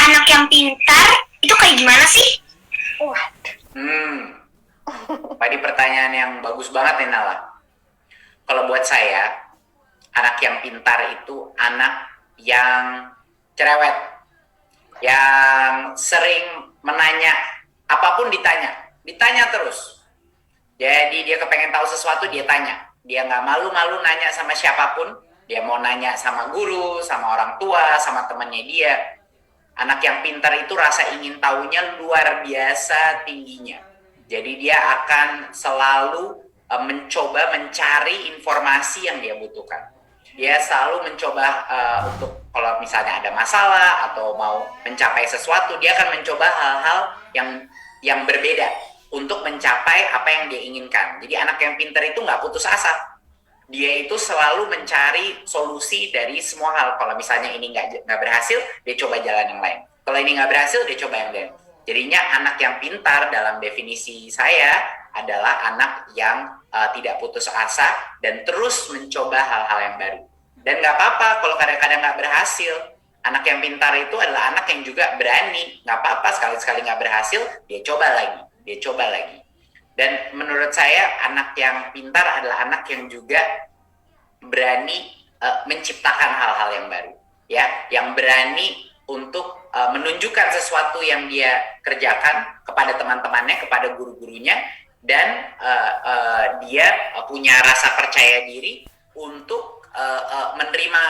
anak yang pintar itu kayak gimana sih? Tadi pertanyaan yang bagus banget nih Nala. Kalau buat saya, anak yang pintar itu anak yang cerewet, yang sering menanya, apapun ditanya terus. Jadi dia kepengen tahu sesuatu, dia tanya. Dia nggak malu-malu nanya sama siapapun. Dia mau nanya sama guru, sama orang tua, sama temannya dia. Anak yang pintar itu rasa ingin tahunya luar biasa tingginya. Jadi dia akan selalu mencoba mencari informasi yang dia butuhkan. Dia selalu mencoba untuk kalau misalnya ada masalah atau mau mencapai sesuatu, dia akan mencoba hal-hal yang berbeda untuk mencapai apa yang dia inginkan. Jadi anak yang pintar itu nggak putus asa. Dia itu selalu mencari solusi dari semua hal. Kalau misalnya ini nggak berhasil, dia coba jalan yang lain. Kalau ini nggak berhasil, dia coba yang lain. Jadinya anak yang pintar dalam definisi saya adalah anak yang tidak putus asa dan terus mencoba hal-hal yang baru. Dan nggak apa-apa kalau kadang-kadang nggak berhasil. Anak yang pintar itu adalah anak yang juga berani. Nggak apa-apa sekali-sekali nggak berhasil, dia coba lagi. Dia coba lagi. Dan menurut saya anak yang pintar adalah anak yang juga berani menciptakan hal-hal yang baru, ya, yang berani untuk menunjukkan sesuatu yang dia kerjakan kepada teman-temannya, kepada guru-gurunya, dan dia punya rasa percaya diri untuk menerima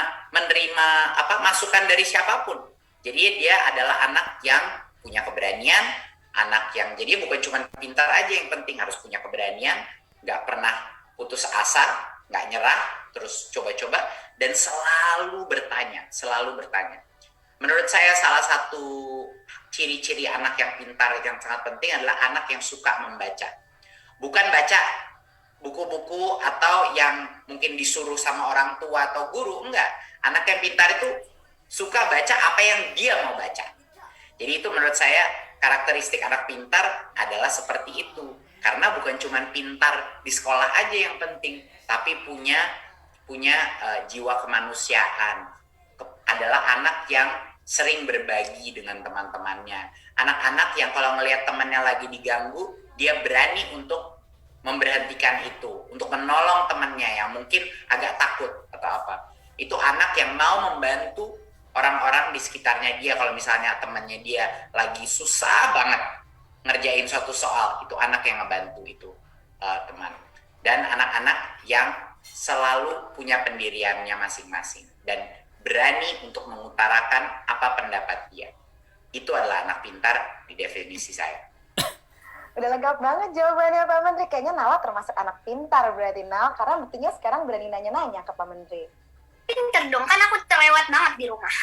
masukan dari siapapun. Jadi dia adalah anak yang punya keberanian, anak yang jadi bukan cuma pintar aja yang penting, harus punya keberanian, nggak pernah putus asa, nggak nyerah, terus coba-coba dan selalu bertanya. Menurut saya salah satu ciri-ciri anak yang pintar yang sangat penting adalah anak yang suka membaca. Bukan baca buku-buku atau yang mungkin disuruh sama orang tua atau guru, enggak. Anak yang pintar itu suka baca apa yang dia mau baca. Jadi itu menurut saya karakteristik anak pintar adalah seperti itu. Karena bukan cuma pintar di sekolah aja yang penting, tapi punya jiwa kemanusiaan. Adalah anak yang sering berbagi dengan teman-temannya. Anak-anak yang kalau ngelihat temannya lagi diganggu, dia berani untuk memberhentikan itu, untuk menolong temannya yang mungkin agak takut atau apa. Itu anak yang mau membantu orang-orang di sekitarnya dia. Kalau misalnya temannya dia lagi susah banget ngerjain suatu soal, itu anak yang ngebantu itu teman. Dan anak-anak yang selalu punya pendiriannya masing-masing dan berani untuk mengutarakan apa pendapat dia. Itu adalah anak pintar di definisi saya. Udah lengkap banget jawabannya Pak Menteri. Kayaknya Nala termasuk anak pintar berarti, Nala, karena buktinya sekarang berani nanya-nanya ke Pak Menteri. Pinter dong, kan aku cerewet banget di rumah.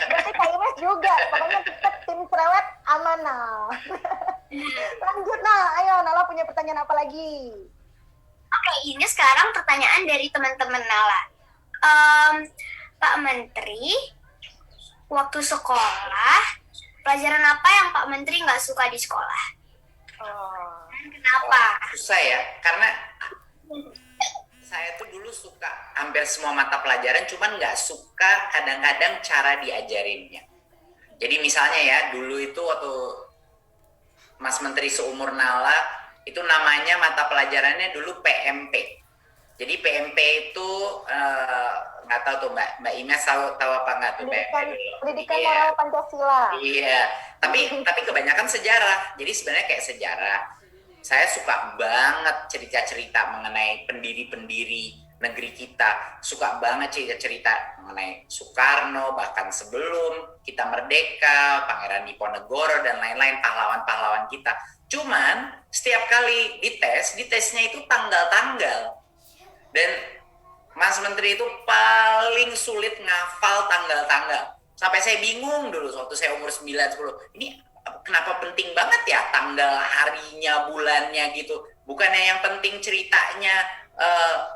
Berarti Kak Ines juga, pokoknya kita tim cerewet aman, Nal. Lanjut, Nal. Ayo, Nala punya pertanyaan apa lagi? Oke, ini sekarang pertanyaan dari teman-teman Nala. Pak Menteri, waktu sekolah, pelajaran apa yang Pak Menteri nggak suka di sekolah? Dan kenapa? Susah ya, karena saya tuh dulu suka hampir semua mata pelajaran, cuman nggak suka kadang-kadang cara diajarinnya. Jadi misalnya ya, dulu itu waktu Mas Menteri seumur Nala, itu namanya mata pelajarannya dulu PMP. Jadi PMP itu nggak tahu tuh Mbak Ines tahu apa nggak tuh Pendidikan Moral Pancasila. Iya, tapi kebanyakan sejarah. Jadi sebenarnya kayak sejarah. Saya suka banget cerita-cerita mengenai pendiri-pendiri negeri kita. Suka banget cerita-cerita mengenai Soekarno, bahkan sebelum kita merdeka, Pangeran Diponegoro dan lain-lain, pahlawan-pahlawan kita. Cuman setiap kali ditesnya itu tanggal-tanggal. Dan Mas Menteri itu paling sulit ngafal tanggal-tanggal. Sampai saya bingung dulu waktu saya umur 9-10. Ini kenapa penting banget ya tanggal harinya, bulannya gitu. Bukannya yang penting ceritanya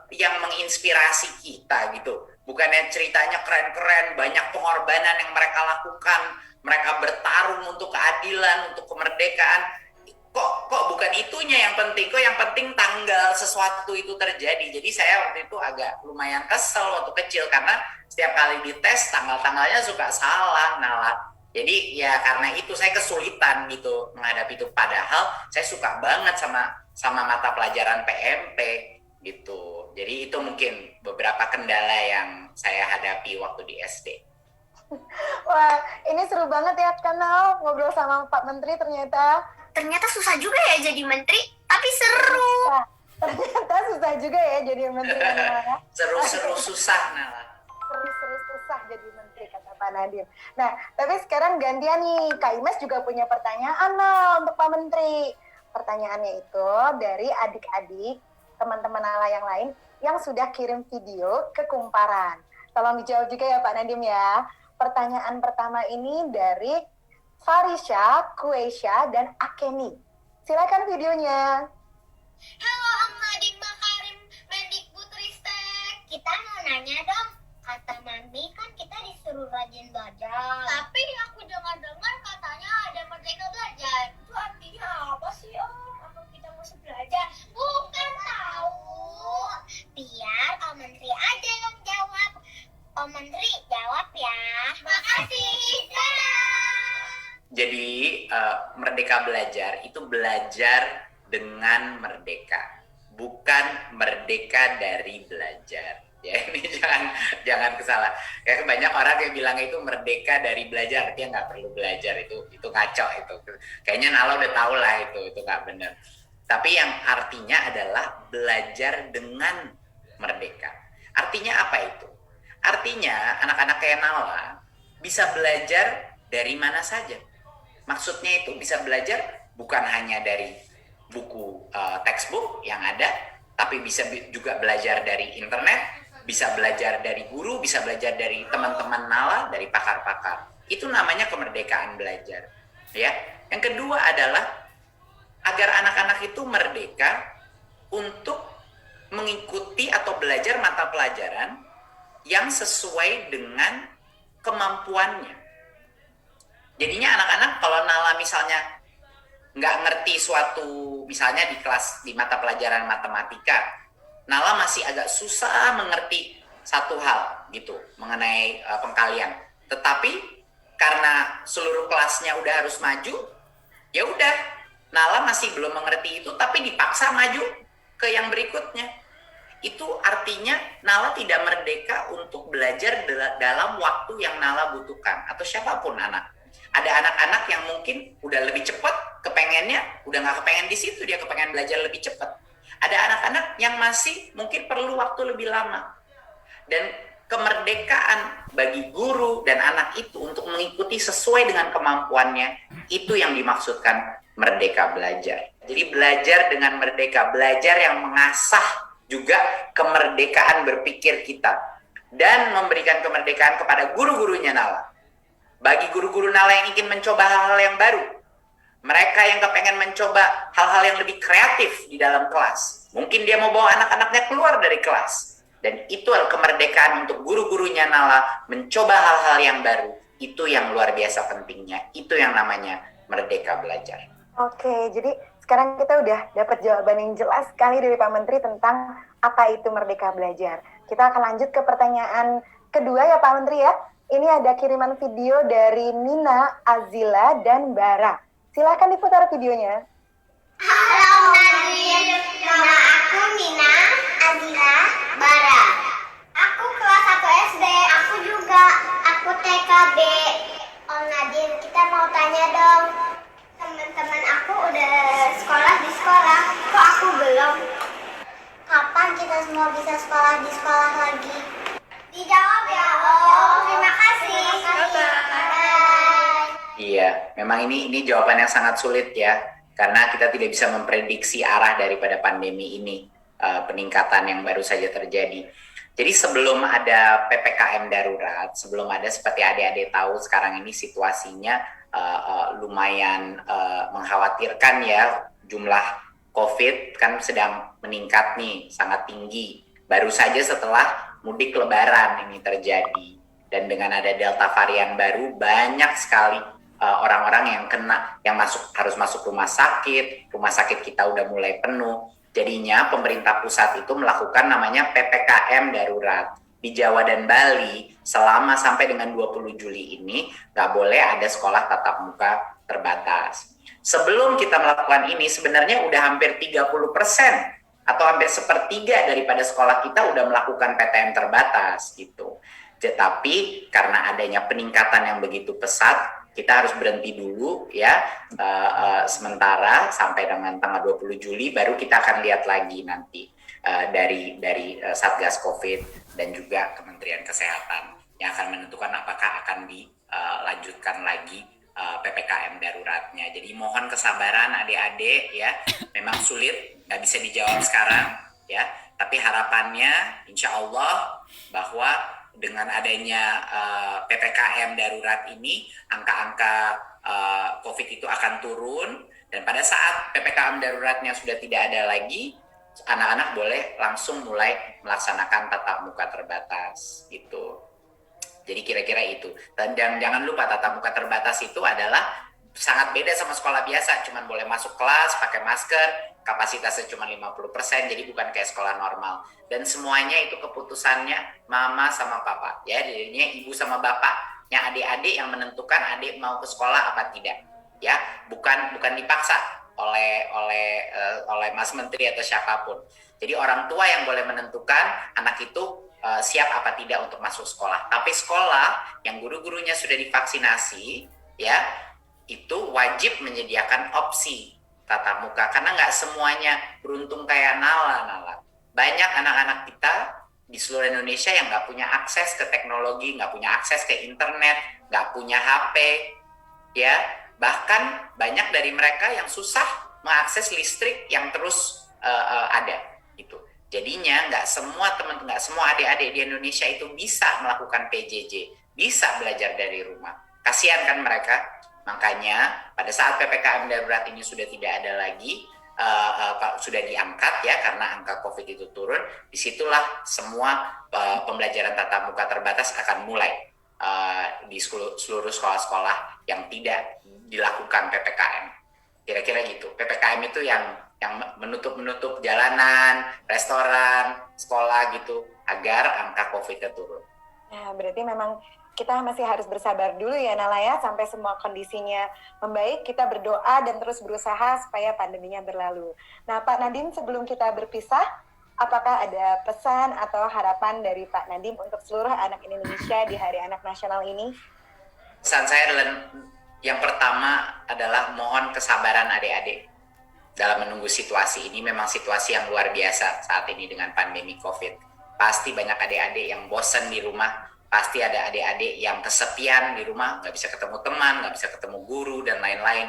yang menginspirasi kita gitu. Bukannya ceritanya keren-keren, banyak pengorbanan yang mereka lakukan. Mereka bertarung untuk keadilan, untuk kemerdekaan. kok bukan itunya yang penting, kok yang penting tanggal sesuatu itu terjadi. Jadi saya waktu itu agak lumayan kesel waktu kecil karena setiap kali dites tanggal-tanggalnya suka salah, Nala. Jadi ya karena itu saya kesulitan gitu menghadapi itu. Padahal saya suka banget sama mata pelajaran PMP gitu. Jadi itu mungkin beberapa kendala yang saya hadapi waktu di SD. Wah, ini seru banget ya Kanal ngobrol sama Pak Menteri ternyata. Ternyata susah juga ya jadi menteri, tapi seru. Ternyata susah juga ya jadi menteri. Seru-seru susah, Nala. Seru-seru susah jadi menteri kata Pak Nadiem. Nah, tapi sekarang gantian nih, Kak Imes juga punya pertanyaan untuk Pak Menteri. Pertanyaannya itu dari adik-adik teman-teman Nala yang lain yang sudah kirim video ke Kumparan. Tolong dijawab juga ya Pak Nadiem ya. Pertanyaan pertama ini dari Farisha, Kuesha, dan Akeni. Silakan videonya. Halo Om Nadiem Makarim, Mendikbudristek. Kita mau nanya dong, kata Mami kan kita disuruh rajin belajar. Tapi aku dengar-dengar katanya ada merdeka belajar. Itu artinya apa sih Om? Apa kita mesti belajar? Bukan tahu. Biar Om Menteri aja yang jawab. Om Menteri jawab ya. Makasih. Dadah. Jadi merdeka belajar itu belajar dengan merdeka, bukan merdeka dari belajar. Ya ini jangan kesalah. Kayak banyak orang yang bilang itu merdeka dari belajar, dia nggak perlu belajar, itu ngaco itu. Kayaknya Nala udah tahu lah itu nggak benar. Tapi yang artinya adalah belajar dengan merdeka. Artinya apa itu? Artinya anak-anak kayak Nala bisa belajar dari mana saja. Maksudnya itu bisa belajar bukan hanya dari buku textbook yang ada, tapi bisa juga belajar dari internet, bisa belajar dari guru, bisa belajar dari teman-teman Nala, dari pakar-pakar. Itu namanya kemerdekaan belajar. Ya. Yang kedua adalah agar anak-anak itu merdeka untuk mengikuti atau belajar mata pelajaran yang sesuai dengan kemampuannya. Jadinya anak-anak kalau Nala misalnya nggak ngerti suatu, misalnya di mata pelajaran matematika, Nala masih agak susah mengerti satu hal gitu mengenai pengkalian. Tetapi karena seluruh kelasnya udah harus maju, ya udah Nala masih belum mengerti itu, tapi dipaksa maju ke yang berikutnya. Itu artinya Nala tidak merdeka untuk belajar dalam waktu yang Nala butuhkan, atau siapapun anak. Ada anak-anak yang mungkin udah lebih cepat kepengennya, udah nggak kepengen di situ, dia kepengen belajar lebih cepat. Ada anak-anak yang masih mungkin perlu waktu lebih lama. Dan kemerdekaan bagi guru dan anak itu untuk mengikuti sesuai dengan kemampuannya, itu yang dimaksudkan merdeka belajar. Jadi belajar dengan merdeka, belajar yang mengasah juga kemerdekaan berpikir kita. Dan memberikan kemerdekaan kepada guru-gurunya Nala. Bagi guru-guru Nala yang ingin mencoba hal-hal yang baru, mereka yang kepengen mencoba hal-hal yang lebih kreatif di dalam kelas, mungkin dia mau bawa anak-anaknya keluar dari kelas, dan itu kemerdekaan untuk guru-gurunya Nala mencoba hal-hal yang baru. Itu yang luar biasa pentingnya, itu yang namanya merdeka belajar. Oke, jadi sekarang kita udah dapat jawaban yang jelas sekali dari Pak Menteri tentang apa itu merdeka belajar. Kita akan lanjut ke pertanyaan kedua ya Pak Menteri ya. Ini ada kiriman video dari Nina, Azila, dan Bara. Silahkan diputar videonya. Halo Nadiem, nama aku Nina, Azila, Bara. Aku kelas 1 SD, aku juga, aku TKB. Om Nadiem, kita mau tanya dong. Teman-teman aku udah sekolah di sekolah, kok aku belum? Kapan kita semua bisa sekolah di sekolah lagi? Dijawab ya Om, terima kasih. Bye. Iya, memang ini jawaban yang sangat sulit ya, karena kita tidak bisa memprediksi arah daripada pandemi ini, peningkatan yang baru saja terjadi. Jadi sebelum ada PPKM darurat, sebelum ada, seperti adik-adik tahu sekarang ini situasinya lumayan mengkhawatirkan ya, jumlah COVID kan sedang meningkat nih, sangat tinggi. Baru saja setelah mudik lebaran ini terjadi. Dan dengan ada Delta varian baru, banyak sekali orang-orang yang harus masuk rumah sakit kita udah mulai penuh. Jadinya pemerintah pusat itu melakukan namanya PPKM darurat. Di Jawa dan Bali selama sampai dengan 20 Juli ini nggak boleh ada sekolah tatap muka terbatas. Sebelum kita melakukan ini sebenarnya udah hampir 30% atau hampir sepertiga daripada sekolah kita udah melakukan PTM terbatas gitu. Tetapi karena adanya peningkatan yang begitu pesat, kita harus berhenti dulu ya sementara sampai dengan tanggal 20 Juli baru kita akan lihat lagi nanti dari Satgas Covid dan juga Kementerian Kesehatan yang akan menentukan apakah akan dilanjutkan lagi PPKM daruratnya. Jadi mohon kesabaran adik-adik ya. Memang sulit, nggak bisa dijawab sekarang ya. Tapi harapannya insya Allah bahwa dengan adanya PPKM darurat ini angka-angka COVID itu akan turun dan pada saat PPKM daruratnya sudah tidak ada lagi, anak-anak boleh langsung mulai melaksanakan tatap muka terbatas gitu. Jadi kira-kira itu. Dan jangan lupa tatap muka terbatas itu adalah sangat beda sama sekolah biasa, cuman boleh masuk kelas pakai masker, kapasitasnya cuma 50%, jadi bukan kayak sekolah normal. Dan semuanya itu keputusannya mama sama papa, ya, jadinya ibu sama bapaknya adik-adik yang menentukan adik mau ke sekolah apa tidak, ya, bukan dipaksa oleh Mas Menteri atau siapapun. Jadi orang tua yang boleh menentukan anak itu siap apa tidak untuk masuk sekolah. Tapi sekolah yang guru-gurunya sudah divaksinasi, ya, itu wajib menyediakan opsi tatap muka karena nggak semuanya beruntung kayak Nala. Banyak anak-anak kita di seluruh Indonesia yang nggak punya akses ke teknologi, nggak punya akses ke internet, nggak punya HP, ya. Bahkan banyak dari mereka yang susah mengakses listrik yang terus ada, gitu. Jadinya nggak semua adik-adik di Indonesia itu bisa melakukan PJJ, bisa belajar dari rumah. Kasihan kan mereka. Makanya pada saat PPKM darurat ini sudah tidak ada lagi, sudah diangkat ya karena angka COVID itu turun, disitulah semua pembelajaran tatap muka terbatas akan mulai di seluruh sekolah-sekolah yang tidak dilakukan PPKM. Kira-kira gitu. PPKM itu yang menutup jalanan, restoran, sekolah gitu agar angka COVID-nya turun. Nah, berarti memang kita masih harus bersabar dulu ya Nala ya, sampai semua kondisinya membaik, kita berdoa dan terus berusaha supaya pandeminya berlalu. Nah Pak Nadiem, sebelum kita berpisah, apakah ada pesan atau harapan dari Pak Nadiem untuk seluruh anak Indonesia di Hari Anak Nasional ini? Pesan saya adalah yang pertama adalah mohon kesabaran adik-adik dalam menunggu situasi ini. Memang situasi yang luar biasa saat ini dengan pandemi COVID. Pasti banyak adik-adik yang bosan di rumah, pasti ada adik-adik yang kesepian di rumah, nggak bisa ketemu teman, nggak bisa ketemu guru, dan lain-lain.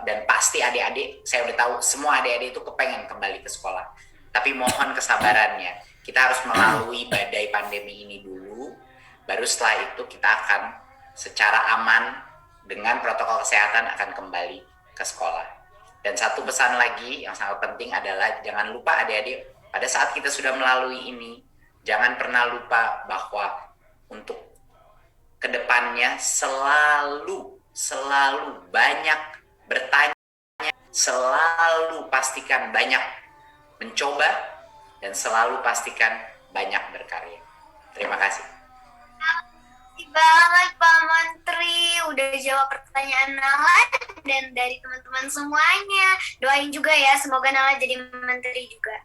Dan pasti adik-adik, saya udah tahu, semua adik-adik itu kepengen kembali ke sekolah. Tapi mohon kesabarannya. Kita harus melalui badai pandemi ini dulu, baru setelah itu kita akan secara aman, dengan protokol kesehatan akan kembali ke sekolah. Dan satu pesan lagi yang sangat penting adalah jangan lupa adik-adik, pada saat kita sudah melalui ini, jangan pernah lupa bahwa untuk kedepannya selalu banyak bertanya, selalu pastikan banyak mencoba, dan selalu pastikan banyak berkarya. Terima kasih. Terima kasih banget Pak Menteri udah jawab pertanyaan Nala dan dari teman-teman semuanya. Doain juga ya semoga Nala jadi menteri juga.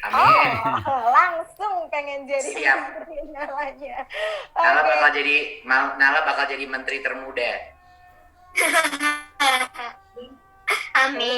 Amin. Oh, langsung pengen jadi Siap. menteri Nalanya. Nala bakal jadi menteri termuda. Amin.